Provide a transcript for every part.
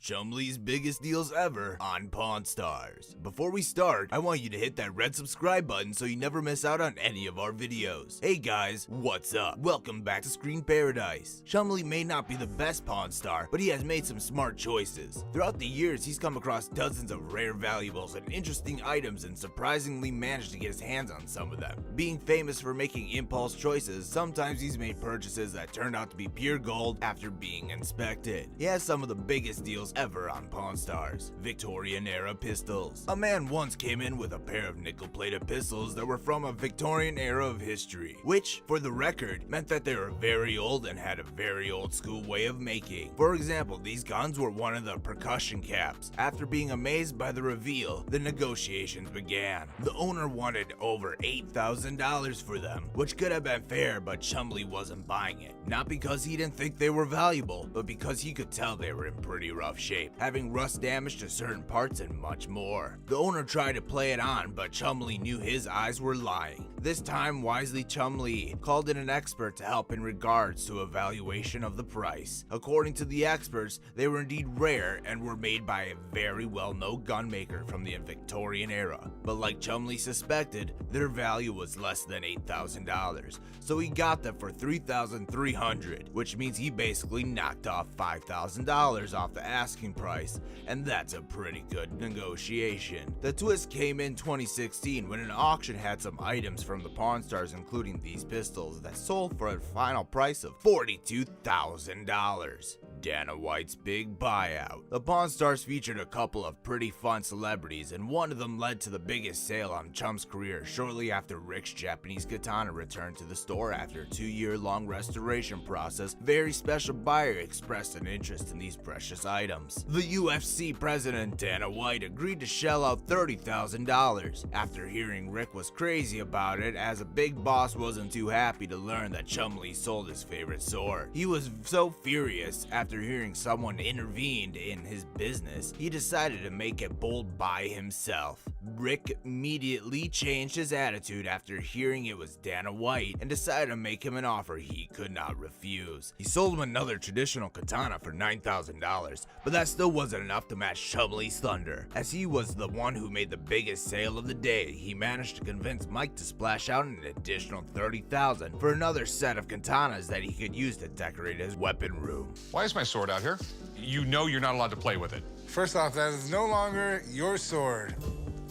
Chumlee's biggest deals ever on Pawn Stars. Before we start, I want you to hit that red subscribe button so you never miss out on any of our videos. Hey guys, what's up? Welcome back to Screen Paradise. Chumlee may not be the best Pawn Star, but he has made some smart choices. Throughout the years, he's come across dozens of rare valuables and interesting items and surprisingly managed to get his hands on some of them. Being famous for making impulse choices, sometimes he's made purchases that turned out to be pure gold after being inspected. He has some of the biggest deals ever on Pawn Stars. Victorian Era Pistols. A man once came in with a pair of nickel-plated pistols that were from a Victorian era of history, which, for the record, meant that they were very old and had a very old school way of making. For example, these guns were one of the percussion caps. After being amazed by the reveal, the negotiations began. The owner wanted over $8,000 for them, which could have been fair, but Chumlee wasn't buying it. Not because he didn't think they were valuable, but because he could tell they were in pretty rough shape, having rust damage to certain parts and much more. The owner tried to play it on, but Chumlee knew his eyes were lying. This time, wisely, Chumlee called in an expert to help in regards to evaluation of the price. According to the experts, they were indeed rare and were made by a very well-known gun maker from the Victorian era. But like Chumlee suspected, their value was less than $8,000, so he got them for $3,300, which means he basically knocked off $5,000 off the asking price, and that's a pretty good negotiation. The twist came in 2016 when an auction had some items from the Pawn Stars, including these pistols, that sold for a final price of $42,000. Dana White's big buyout. The Pawn Stars featured a couple of pretty fun celebrities, and one of them led to the biggest sale on Chum's career shortly after Rick's Japanese katana returned to the store after a 2-year-long restoration process. Very special buyer expressed an interest in these precious items. The UFC president Dana White agreed to shell out $30,000 after hearing Rick was crazy about it, as a big boss wasn't too happy to learn that Chumlee sold his favorite sword. He was so furious after hearing someone intervened in his business, he decided to make it bold by himself. Rick immediately changed his attitude after hearing it was Dana White and decided to make him an offer he could not refuse. He sold him another traditional katana for $9,000, but that still wasn't enough to match Chumlee's thunder. As he was the one who made the biggest sale of the day, he managed to convince Mike to splash out an additional $30,000 for another set of katanas that he could use to decorate his weapon room. Why is my sword out here? You know you're not allowed to play with it. First off, that is no longer your sword.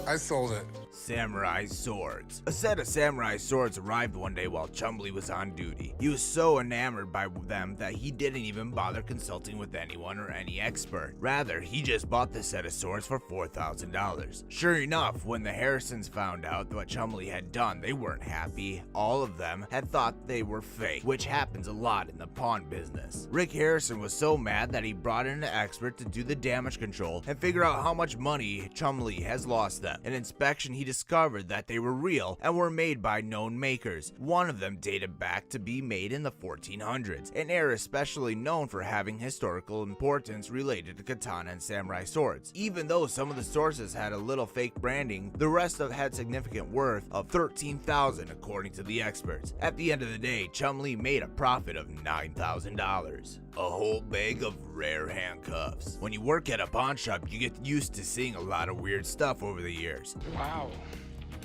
I sold it. Samurai swords. A set of samurai swords arrived one day while Chumlee was on duty. He was so enamored by them that he didn't even bother consulting with anyone or any expert. Rather, he just bought the set of swords for $4,000. Sure enough, when the Harrisons found out what Chumlee had done, they weren't happy. All of them had thought they were fake, which happens a lot in the pawn business. Rick Harrison was so mad that he brought in an expert to do the damage control and figure out how much money Chumlee has lost them. In inspection, he discovered that they were real and were made by known makers. One of them dated back to be made in the 1400s, an era especially known for having historical importance related to katana and samurai swords. Even though some of the sources had a little fake branding, the rest of had significant worth of $13,000 according to the experts. At the end of the day, Chumlee made a profit of $9,000. A whole bag of rare handcuffs. When you work at a pawn shop, you get used to seeing a lot of weird stuff over the years. Wow.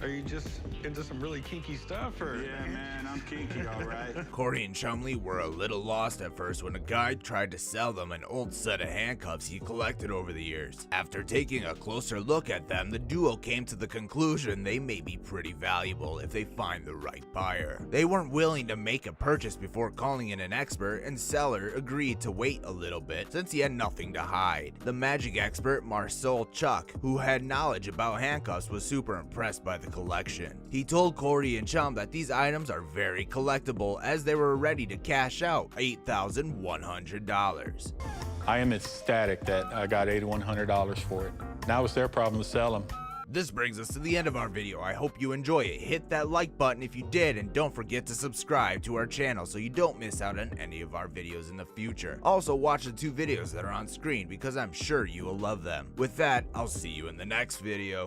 Are you just into some really kinky stuff, or? Yeah, man, I'm kinky, all right. Corey and Chumlee were a little lost at first when a guy tried to sell them an old set of handcuffs he collected over the years. After taking a closer look at them, the duo came to the conclusion they may be pretty valuable if they find the right buyer. They weren't willing to make a purchase before calling in an expert, and seller agreed to wait a little bit since he had nothing to hide. The magic expert Marcel Chuck, who had knowledge about handcuffs, was super impressed by the collection. He told Corey and Chum that these items are very collectible as they were ready to cash out $8,100. I am ecstatic that I got $8,100 for it. Now it's their problem to sell them. This brings us to the end of our video. I hope you enjoy it. Hit that like button if you did, and don't forget to subscribe to our channel so you don't miss out on any of our videos in the future. Also, watch the 2 videos that are on screen because I'm sure you will love them. With that, I'll see you in the next video.